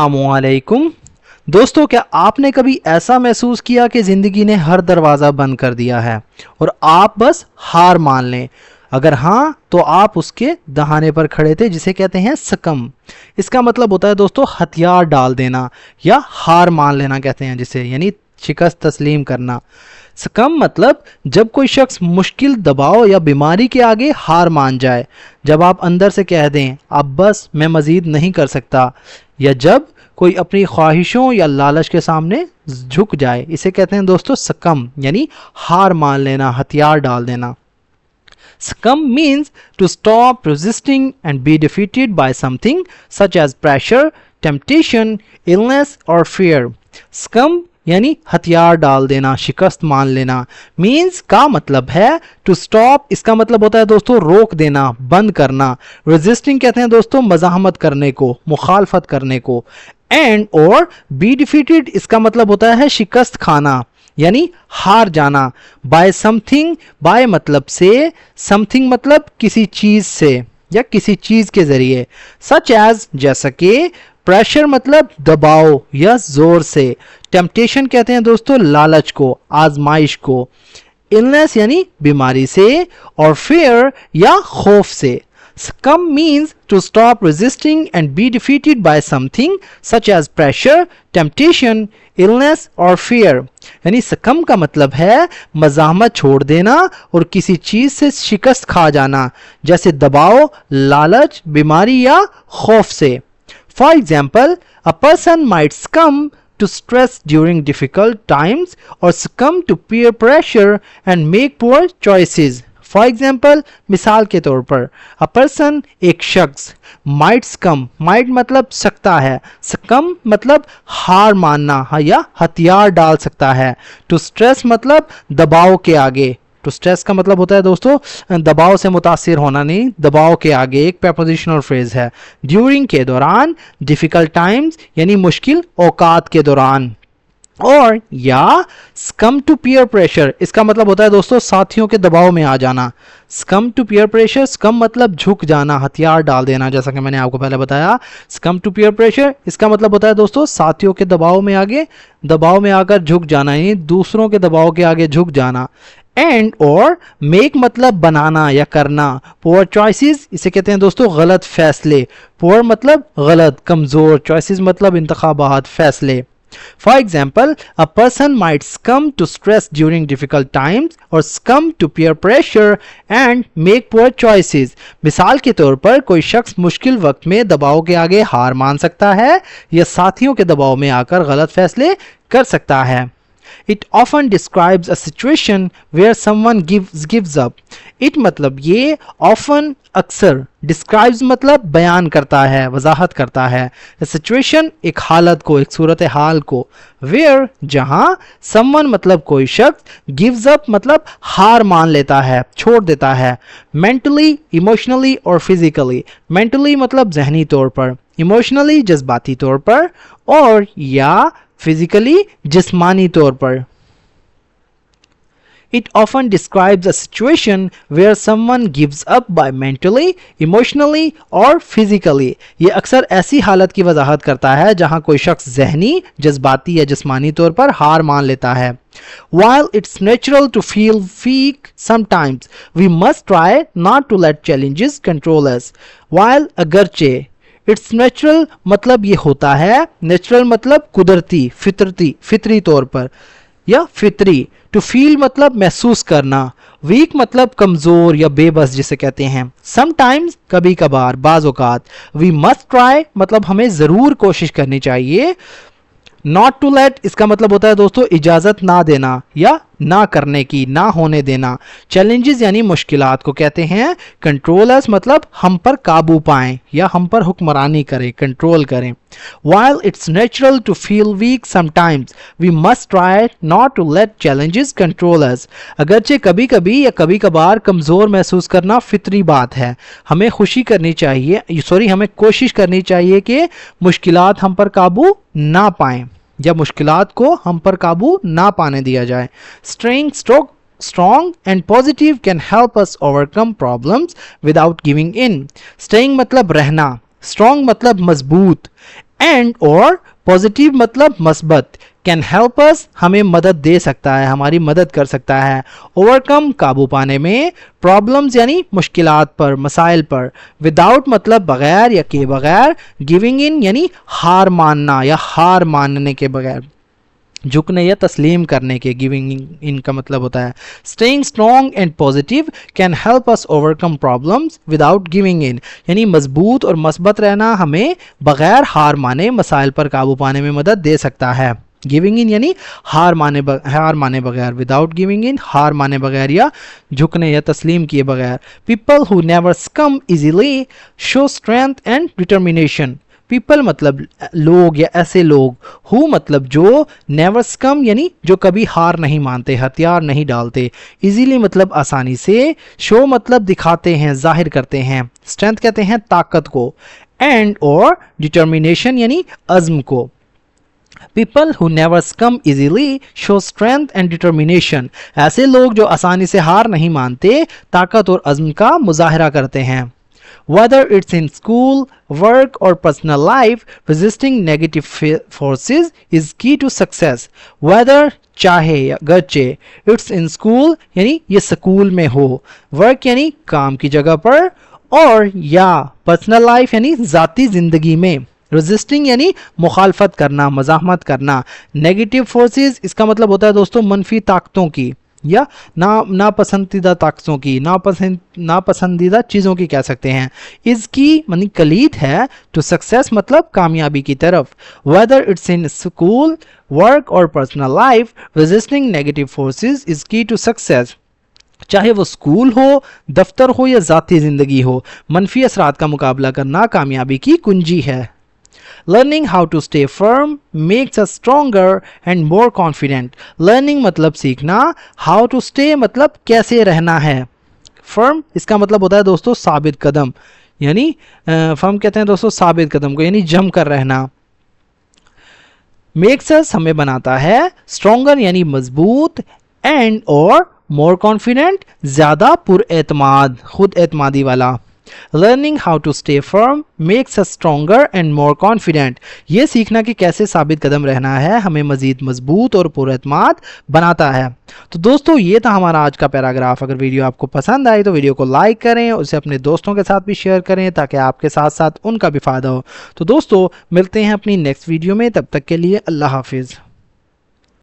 अस्सलामुअलैकुम दोस्तों, क्या आपने कभी ऐसा महसूस किया कि ज़िंदगी ने हर दरवाज़ा बंद कर दिया है और आप बस हार मान लें? अगर हाँ, तो आप उसके दहाने पर खड़े थे, जिसे कहते हैं सकम। इसका मतलब होता है दोस्तों हथियार डाल देना या हार मान लेना कहते हैं जिसे, यानी शिकस्त तस्लीम करना। सकम मतलब जब कोई शख्स मुश्किल, दबाव या बीमारी के आगे हार मान जाए, जब आप अंदर से कह दें अब बस मैं मज़ीद नहीं कर सकता, या जब कोई अपनी ख्वाहिशों या लालच के सामने झुक जाए, इसे कहते हैं दोस्तों सकम, यानी हार मान लेना, हथियार डाल देना। Succumb means to stop resisting and be defeated by something such as pressure, temptation, illness or fear. Succumb यानी हथियार डाल देना, शिकस्त मान लेना। मीन्स का मतलब है टू स्टॉप, इसका मतलब होता है दोस्तों रोक देना, बंद करना। रेजिस्टिंग कहते हैं दोस्तों मज़ाहमत करने को, मुखालफत करने को। एंड और बी डिफीटेड, इसका मतलब होता है शिकस्त खाना, यानी हार जाना। बाय समथिंग, बाय मतलब से, समथिंग मतलब किसी चीज से या किसी चीज के जरिए। सच एज जैसा कि, प्रेशर मतलब दबाव या जोर से। टेम्पटेशन कहते हैं दोस्तों लालच को, आजमाइश को। इलनेस यानी बीमारी से, और फियर या खौफ से। Succumb means to stop resisting and be defeated by something such as pressure, temptation, illness or fear. यानी succumb का मतलब है मज़ाहमत छोड़ देना और किसी चीज़ से शिकस्त खा जाना, जैसे दबाव, लालच, बीमारी या खौफ से। For example, a person might succumb to stress during difficult times or succumb to peer pressure and make poor choices. For example, मिसाल के तौर पर, अ पर्सन एक शख्स, माइट सकम, माइट मतलब सकता है, सकम मतलब हार मानना या हथियार डाल सकता है। टू स्ट्रेस मतलब दबाव के आगे, टू स्ट्रेस का मतलब होता है दोस्तों दबाव से मुतासिर होना, नहीं, दबाव के आगे, एक प्रेपोजिशनल फ्रेज है। ड्यूरिंग के दौरान, डिफिकल्ट टाइम्स यानी मुश्किल औकात के दौरान। और या succumb to peer pressure, इसका मतलब होता है दोस्तों साथियों के दबाव में आ जाना। succumb to peer pressure, succumb मतलब झुक जाना, हथियार डाल देना, जैसा कि मैंने आपको पहले बताया। succumb to peer pressure इसका मतलब होता है दोस्तों साथियों के दबाव में आगे, दबाव में आकर झुक जाना, यानी दूसरों के दबाव के आगे झुक जाना। एंड और मेक मतलब बनाना या करना। पोअर चॉइसेस इसे कहते हैं दोस्तों गलत फैसले। पोअर मतलब गलत, कमजोर, चॉइसेस मतलब इंतखाबात, फैसले। For example, a person might succumb to stress during difficult times or succumb to peer pressure and make poor choices. मिसाल के तौर पर कोई शख्स मुश्किल वक्त में दबाव के आगे हार मान सकता है या साथियों के दबाव में आकर गलत फैसले कर सकता है। It often describes a situation where someone gives up. It मतलब ये often अक्सर, describes मतलब बयान करता है, वजाहत करता है। A situation एक हालत को, एक सूरत हाल को। Where जहाँ, someone मतलब कोई शख्स, gives up मतलब हार मान लेता है, छोड़ देता है। Mentally, emotionally और physically. Mentally मतलब जहनी तौर पर, emotionally जज्बाती तौर पर, और या फिजिकली जिस्मानी तौर पर। It often describes a situation where someone gives up by mentally, emotionally or physically. ये अक्सर ऐसी हालत की वजाहत करता है जहां कोई शख्स जहनी, जज्बाती या जिस्मानी तौर पर हार मान लेता है। While it's natural to feel weak sometimes, we must try not to let challenges control us. While अगरचे, इट्स नेचुरल मतलब ये होता है, नेचुरल मतलब कुदरती, फितरी तौर पर या फितरी। टू फील मतलब महसूस करना। वीक मतलब कमजोर या बेबस जिसे कहते हैं। समटाइम्स कभी कभार, बाज औकात। वी मस्ट ट्राई मतलब हमें जरूर कोशिश करनी चाहिए। नॉट टू लेट इसका मतलब होता है दोस्तों इजाजत ना देना या ना करने की, ना होने देना। चैलेंजेस यानी मुश्किलात को कहते हैं। कंट्रोलर्स मतलब हम पर काबू पाएं या हम पर हुक्मरानी करें, कंट्रोल करें। While it's natural to feel weak sometimes, we must try not to let challenges control us. अगरचे कभी कभी या कभी कभार कमज़ोर महसूस करना फितरी बात है। हमें हमें कोशिश करनी चाहिए कि मुश्किलात हम पर काबू ना पाएं या मुश्किलात को हम पर काबू ना पाने दिया जाए। Staying strong and positive can help us overcome problems without giving in. Staying मतलब रहना, स्ट्रॉन्ग मतलब मजबूत, एंड और पॉजिटिव मतलब मस्बत, कैन हेल्प अस हमें मदद दे सकता है, हमारी मदद कर सकता है, ओवरकम काबू पाने में, प्रॉब्लम्स यानी मुश्किलात पर, मसाइल पर, विदाउट मतलब बगैर या के बगैर, गिविंग इन यानी हार मानना या हार मानने के बगैर, झुकने या तस्लीम करने के, गिविंग इन का मतलब होता है। Staying strong and positive can help us overcome problems without giving in, यानी मजबूत और मस्बत रहना हमें बगैर हार माने मसाइल पर काबू पाने में मदद दे सकता है। गिविंग इन यानी हार माने बगैर, विदाउट गिविंग इन हार माने बगैर या झुकने या तस्लीम किए बगैर। पीपल हु नेवर सकम easily show strength and determination, people मतलब लोग या ऐसे लोग, हु मतलब जो, नेवर सकम यानी जो कभी हार नहीं मानते, हथियार नहीं डालते, इजीली मतलब आसानी से, शो मतलब दिखाते हैं, जाहिर करते हैं, स्ट्रेंथ कहते हैं ताकत को, एंड और डिटर्मिनेशन यानी अज़्म को। पीपल हु नेवर सकम easily show strength and determination, ऐसे लोग जो आसानी से हार नहीं मानते, ताकत और अज़्म का मुजाहरा करते हैं। Whether it's in school, work or personal life, resisting negative forces is key to success. Whether चाहे या गरचे, it's in school यानी ये स्कूल में हो, work यानी काम की जगह पर, और या personal life यानी ज़ाती ज़िंदगी में, resisting यानी मुखालफत करना, मज़ाहमत करना, negative forces इसका मतलब होता है दोस्तों मनफी ताकतों की या नापसंदीदा ताकतों की, नापसंदीदा चीज़ों की कह सकते हैं। इसकी मानी कलीद है टू सक्सेस मतलब कामयाबी की तरफ। Whether it's in school, work or personal life, resisting negative forces is key to success, चाहे वो स्कूल हो, दफ्तर हो या ज़ाती ज़िंदगी हो, मनफी असरात का मुकाबला करना कामयाबी की कुंजी है। Learning how to stay firm makes us stronger and more confident. Learning मतलब सीखना, how to stay मतलब कैसे रहना है, firm इसका मतलब होता है दोस्तों साबित कदम, यानी firm कहते हैं दोस्तों साबित कदम को, यानी जम कर रहना। makes us हमें बनाता है, stronger यानी मजबूत, and और more confident ज़्यादा पुरएतमाद, खुद एतमादी वाला। Learning how to stay firm makes us stronger and more confident. ये सीखना कि कैसे साबित कदम रहना है हमें मज़ीद मजबूत और पुरएतमाद बनाता है। तो दोस्तों ये था हमारा आज का पैराग्राफ। अगर वीडियो आपको पसंद आई तो वीडियो को लाइक करें, उसे अपने दोस्तों के साथ भी शेयर करें ताकि आपके साथ साथ उनका भी फ़ायदा हो। तो दोस्तों मिलते हैं अपनी नेक्स्ट वीडियो में, तब तक के लिए अल्लाह हाफिज़।